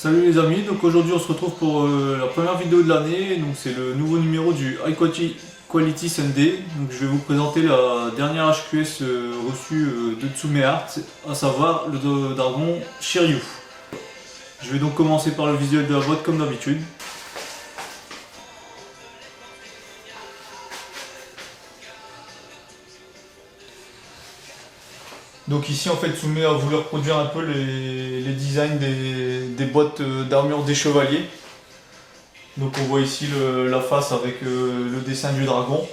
Salut les amis, donc aujourd'hui on se retrouve pour la première vidéo de l'année, donc c'est le nouveau numéro du High Quality Sunday. Donc je vais vous présenter la dernière HQS reçue de Tsume Art, à savoir le dragon Shiryu. Je vais donc commencer par le visuel de la boîte comme d'habitude. Donc ici en fait Tsume a voulu reproduire un peu les designs des boîtes d'armure des chevaliers. Donc on voit ici la face avec le dessin du dragon.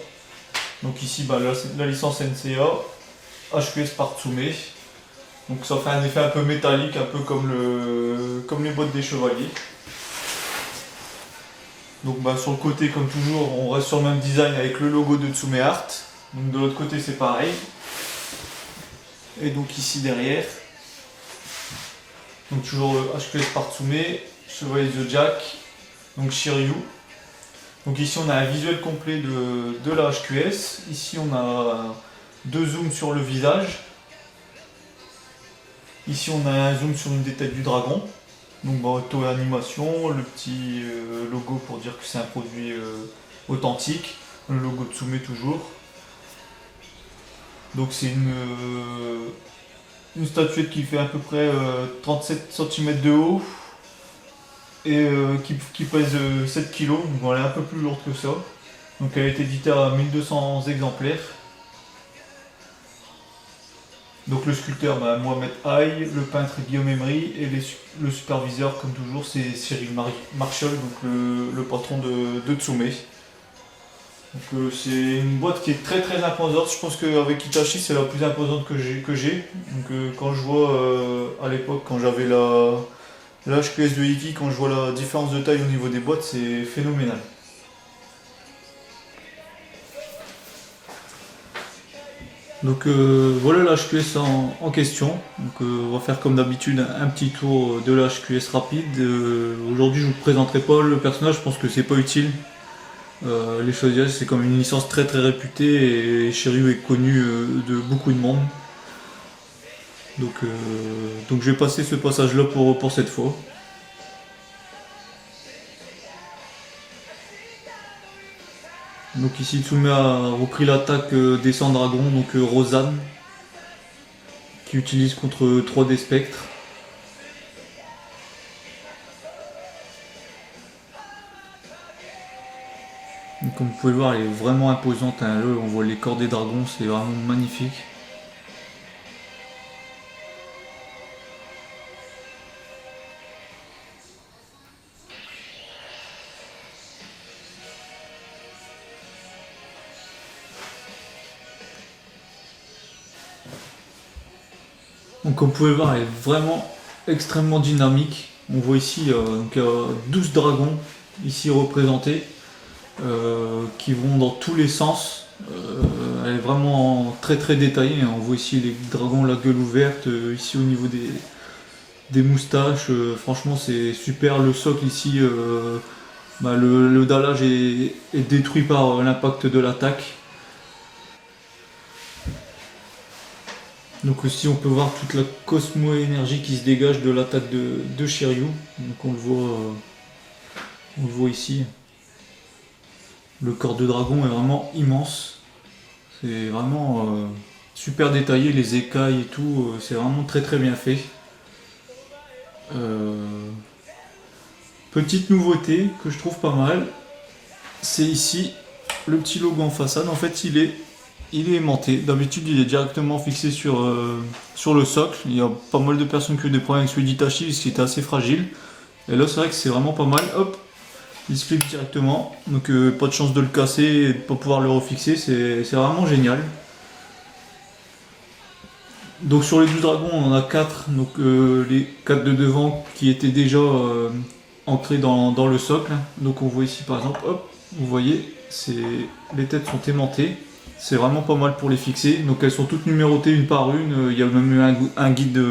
Donc ici la licence NCA, HQS par Tsume. Donc ça fait un effet un peu métallique, un peu comme les boîtes des chevaliers. Donc sur le côté comme toujours on reste sur le même design avec le logo de Tsume Art. Donc de l'autre côté c'est pareil. Et donc ici derrière, donc toujours le HQS par Tsume, Chevalier Zodiac, donc Shiryu. Donc ici on a un visuel complet de la HQS. Ici on a deux zooms sur le visage. Ici on a un zoom sur une des têtes du dragon. Donc auto et animation, le petit logo pour dire que c'est un produit authentique. Le logo de Tsume toujours. Donc c'est une statuette qui fait à peu près 37 cm de haut et qui pèse 7 kg, donc elle est un peu plus lourde que ça. Donc elle a été éditée à 1200 exemplaires. Donc le sculpteur Mohamed Aïe, le peintre Guillaume Emery et le superviseur comme toujours c'est Cyril Marshall, donc le patron de Tsume. Donc c'est une boîte qui est très imposante. Je pense qu'avec Hitachi c'est la plus imposante que j'ai. Donc quand je vois à l'époque quand j'avais la HQS de Iki, quand je vois la différence de taille au niveau des boîtes, c'est phénoménal. Donc voilà la HQS en question. Donc on va faire comme d'habitude un petit tour de la HQS rapide. Aujourd'hui je vous présenterai pas le personnage, je pense que c'est pas utile. Les Chaudias c'est comme une licence très réputée et Shiryu est connu de beaucoup de monde. Donc je vais passer ce passage là pour cette fois. Donc ici Tsume a repris l'attaque des 100 dragons, donc Rosanne, qui utilise contre 3D spectres. Donc, comme vous pouvez le voir, elle est vraiment imposante, hein. Là on voit les corps des dragons, c'est vraiment magnifique. Donc comme vous pouvez le voir, elle est vraiment extrêmement dynamique. On voit ici 12 dragons ici représentés qui vont dans tous les sens. Elle est vraiment très détaillée. On voit ici les dragons la gueule ouverte, ici au niveau des moustaches. Franchement c'est super. Le socle ici, le dallage est détruit par l'impact de l'attaque. Donc aussi on peut voir toute la cosmo-énergie qui se dégage de l'attaque de Shiryu. Donc on le voit ici. Le corps de dragon est vraiment immense. C'est vraiment super détaillé, les écailles et tout, c'est vraiment très bien fait. Petite nouveauté que je trouve pas mal, c'est ici le petit logo en façade. En fait il est aimanté. D'habitude il est directement fixé sur le socle. Il y a pas mal de personnes qui ont des problèmes avec celui d'Hitachi parce qu'il était assez fragile. Et là c'est vrai que c'est vraiment pas mal. Hop, il se clip directement. Donc pas de chance de le casser et de pas pouvoir le refixer. C'est vraiment génial. Donc sur les 12 dragons on en a 4. Donc les 4 de devant qui étaient déjà entrés dans le socle. Donc on voit ici par exemple, hop, vous voyez, les têtes sont aimantées. C'est vraiment pas mal pour les fixer. Donc elles sont toutes numérotées une par une. Il y a même eu un guide,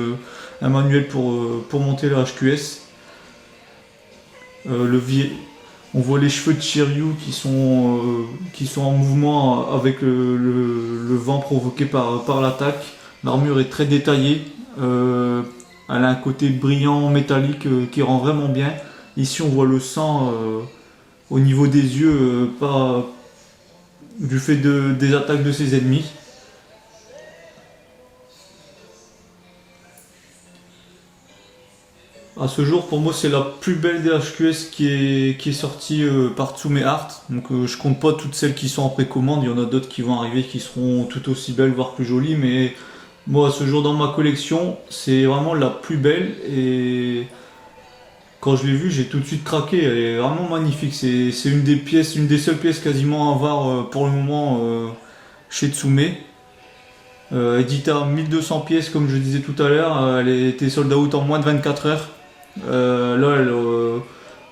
un manuel pour monter la HQS. On voit les cheveux de Shiryu qui sont en mouvement avec le vent provoqué par l'attaque. L'armure est très détaillée. Elle a un côté brillant, métallique qui rend vraiment bien. Ici on voit le sang au niveau des yeux, pas du fait des attaques de ses ennemis. À ce jour, pour moi, c'est la plus belle des HQS qui est sortie par Tsume Art. Donc, je compte pas toutes celles qui sont en précommande. Il y en a d'autres qui vont arriver qui seront tout aussi belles, voire plus jolies. Mais moi, à ce jour, dans ma collection, c'est vraiment la plus belle. Et quand je l'ai vue, j'ai tout de suite craqué. Elle est vraiment magnifique. C'est une des pièces, une des seules pièces quasiment à avoir pour le moment chez Tsume. Éditée à 1200 pièces, comme je disais tout à l'heure. Elle était sold out en moins de 24 heures. Là,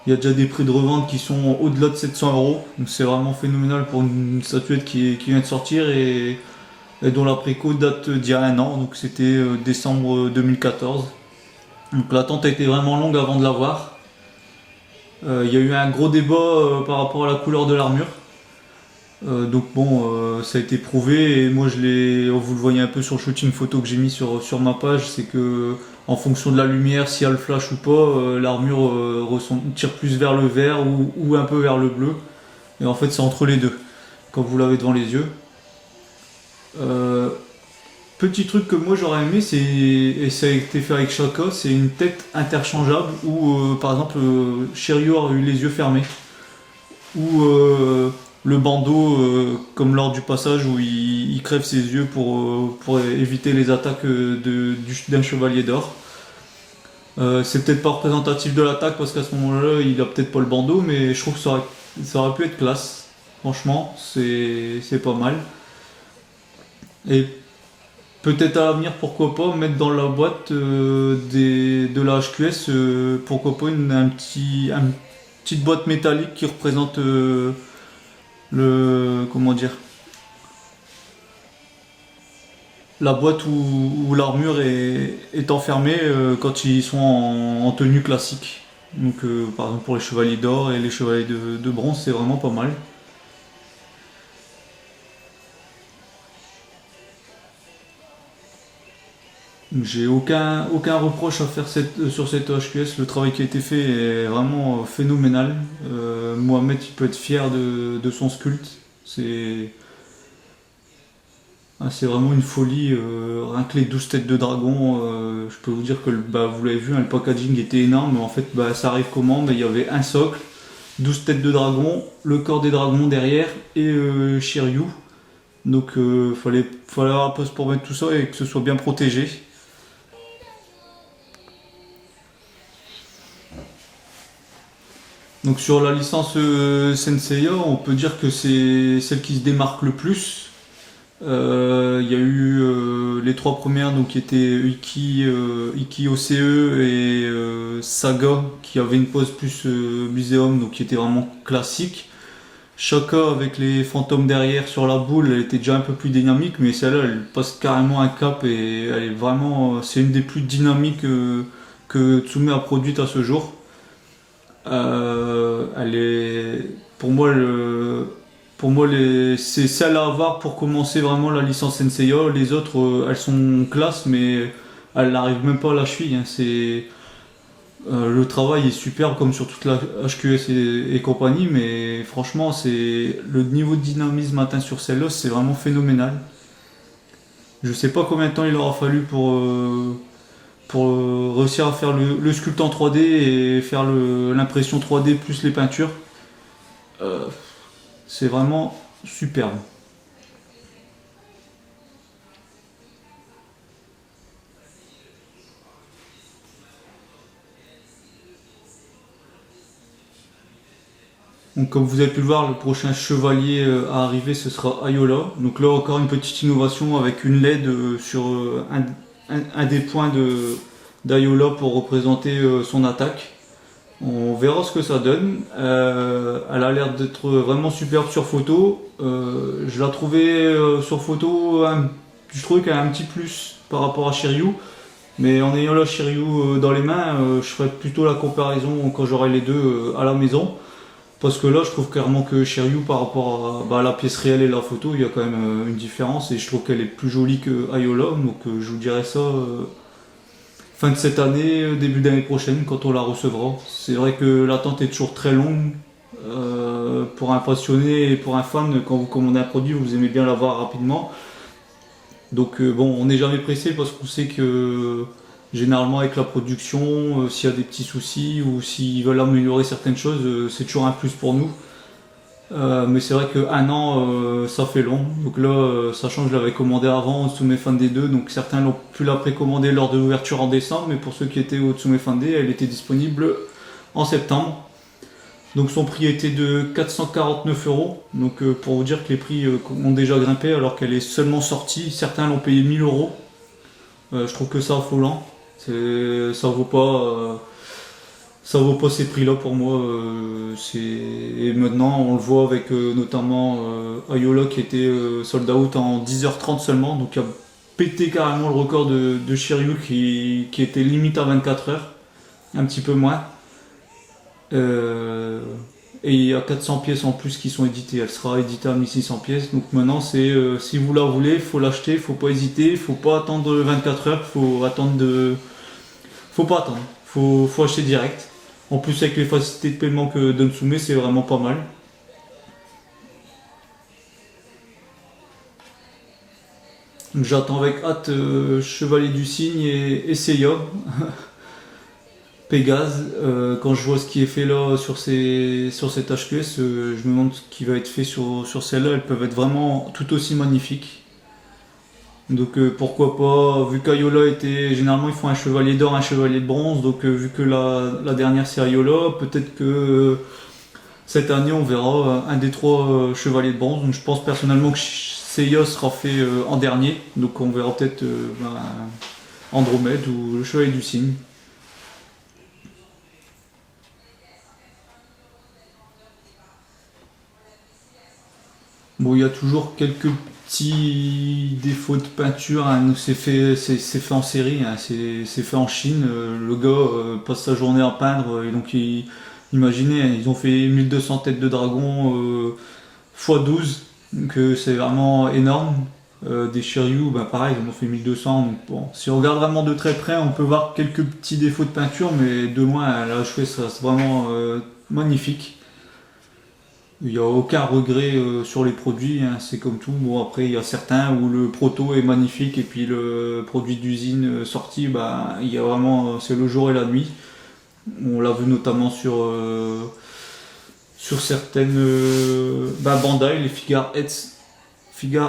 il y a déjà des prix de revente qui sont au-delà de 700 €. Donc c'est vraiment phénoménal pour une statuette qui vient de sortir et dont la préco date d'il y a un an. Donc c'était décembre 2014. Donc l'attente a été vraiment longue avant de l'avoir. Il y a eu un gros débat par rapport à la couleur de l'armure. Donc bon, ça a été prouvé et moi vous le voyez un peu sur le shooting photo que j'ai mis sur ma page, c'est que en fonction de la lumière, s'il y a le flash ou pas, l'armure tire plus vers le vert ou un peu vers le bleu. Et en fait c'est entre les deux, quand vous l'avez devant les yeux. Petit truc que moi j'aurais aimé, et ça a été fait avec Shaka, c'est une tête interchangeable où par exemple Shiryu aurait eu les yeux fermés. Ou le bandeau, comme lors du passage où il crève ses yeux pour éviter les attaques d'un chevalier d'or. C'est peut-être pas représentatif de l'attaque parce qu'à ce moment-là il a peut-être pas le bandeau, mais je trouve que ça aurait pu être classe. Franchement, c'est pas mal. Et peut-être à l'avenir, pourquoi pas, mettre dans la boîte de la HQS, pourquoi pas une petite boîte métallique qui représente comment dire, la boîte où l'armure est enfermée quand ils sont en tenue classique. Donc par exemple pour les chevaliers d'or et les chevaliers de bronze, c'est vraiment pas mal. J'ai aucun reproche à faire sur cette HQS. Le travail qui a été fait est vraiment phénoménal. Mohamed il peut être fier de son sculpte. C'est vraiment une folie. Rien que les 12 têtes de dragon, je peux vous dire que vous l'avez vu, hein, le packaging était énorme. Mais en fait, ça arrive comment? Il y avait un socle, 12 têtes de dragon, le corps des dragons derrière et Shiryu. Donc fallait avoir la place pour mettre tout ça et que ce soit bien protégé. Donc sur la licence Senseiya, on peut dire que c'est celle qui se démarque le plus. Il y a eu les trois premières donc, qui étaient Iki OCE et Saga qui avait une pose plus muséum donc qui était vraiment classique. Shaka avec les fantômes derrière sur la boule, elle était déjà un peu plus dynamique, mais celle-là elle passe carrément un cap et elle est vraiment, c'est une des plus dynamiques que Tsume a produite à ce jour. Elle est, pour moi c'est celle à avoir pour commencer vraiment la licence Senseiya. Les autres, elles sont classe, mais elles n'arrivent même pas à la cheville. Hein. Le travail est super comme sur toute la HQS et compagnie, mais franchement, le niveau de dynamisme atteint sur celle-là, c'est vraiment phénoménal. Je sais pas combien de temps il aura fallu pour réussir à faire le sculpte en 3D et faire l'impression 3D plus les peintures. C'est vraiment superbe. Donc, comme vous avez pu le voir, le prochain chevalier à arriver ce sera Ayola. Donc là encore une petite innovation avec une LED sur un des points d'Ayola pour représenter son attaque. On verra ce que ça donne. Elle a l'air d'être vraiment superbe sur photo. Je la trouvais sur photo, je trouvais qu'elle a un petit plus par rapport à Shiryu. Mais en ayant la Shiryu dans les mains, je ferai plutôt la comparaison quand j'aurai les deux à la maison. Parce que là, je trouve clairement que Shiryu, par rapport à la pièce réelle et la photo, il y a quand même une différence. Et je trouve qu'elle est plus jolie que Ayola. Donc je vous dirais ça fin de cette année, début d'année prochaine quand on la recevra. C'est vrai que l'attente est toujours très longue. Pour un passionné et pour un fan, quand vous commandez un produit, vous aimez bien l'avoir rapidement. Donc bon, on n'est jamais pressé parce qu'on sait que généralement avec la production, s'il y a des petits soucis ou s'ils veulent améliorer certaines choses, c'est toujours un plus pour nous. Mais c'est vrai qu'un an, ça fait long. Donc là, sachant que je l'avais commandé avant au Tsume Fan D2, donc certains l'ont pu la précommander lors de l'ouverture en décembre, mais pour ceux qui étaient au Tsume Fan D, elle était disponible en septembre. Donc son prix était de 449 euros. Donc pour vous dire que les prix ont déjà grimpé alors qu'elle est seulement sortie. Certains l'ont payé 1000 euros. Je trouve que c'est affolant. Ça vaut pas ces prix-là pour moi. Et maintenant, on le voit avec notamment Ayola qui était sold out en 10h30 seulement. Donc, il a pété carrément le record de Shiryu qui était limite à 24 heures. Un petit peu moins. Et il y a 400 pièces en plus qui sont éditées. Elle sera éditée à 1600 pièces. Donc maintenant, c'est si vous la voulez, il faut l'acheter, il faut pas hésiter, il faut pas attendre 24 heures, faut pas attendre, faut acheter direct. En plus, avec les facilités de paiement que donne Tsume, c'est vraiment pas mal. Donc j'attends avec hâte Chevalier du Cygne et Seiya. Pégase, quand je vois ce qui est fait là sur cette HQS, je me demande ce qui va être fait sur celle-là. Elles peuvent être vraiment tout aussi magnifiques. Donc pourquoi pas, vu qu'Ayola était, généralement ils font un chevalier d'or, un chevalier de bronze, donc vu que la dernière c'est Ayola, peut-être que cette année on verra un des trois chevaliers de bronze. Donc je pense personnellement que Seiya sera fait en dernier, donc on verra peut-être Andromède ou le chevalier du cygne. Bon, il y a toujours quelques petits défauts de peinture, hein. C'est fait en série, hein. C'est fait en Chine. Le gars passe sa journée à peindre, et donc imaginez, hein, ils ont fait 1200 têtes de dragon x 12, donc c'est vraiment énorme. Des Shiryu, bah pareil, ils en ont fait 1200. Donc bon, si on regarde vraiment de très près, on peut voir quelques petits défauts de peinture, mais de loin, la HV, ça c'est vraiment magnifique. Il n'y a aucun regret sur les produits, hein, c'est comme tout. Bon, après, il y a certains où le proto est magnifique et puis le produit d'usine sorti, bah, il y a vraiment, c'est le jour et la nuit. On l'a vu notamment sur certaines Bandai, les Figure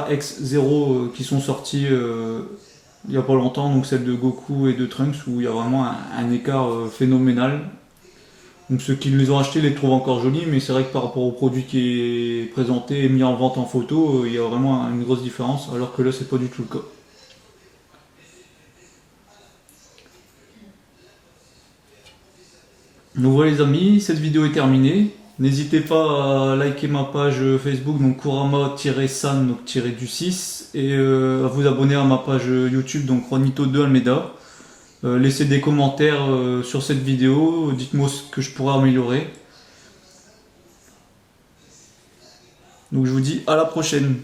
X0 qui sont sortis il n'y a pas longtemps, donc celle de Goku et de Trunks, où il y a vraiment un écart phénoménal. Donc ceux qui les ont achetés les trouvent encore jolis, mais c'est vrai que par rapport au produit qui est présenté et mis en vente en photo, il y a vraiment une grosse différence, alors que là c'est pas du tout le cas. Donc voilà les amis, cette vidéo est terminée. N'hésitez pas à liker ma page Facebook, donc Kurama-san, donc -du6, et à vous abonner à ma page YouTube, donc Juanito2 Almeida. Laissez des commentaires sur cette vidéo, dites-moi ce que je pourrais améliorer. Donc je vous dis à la prochaine.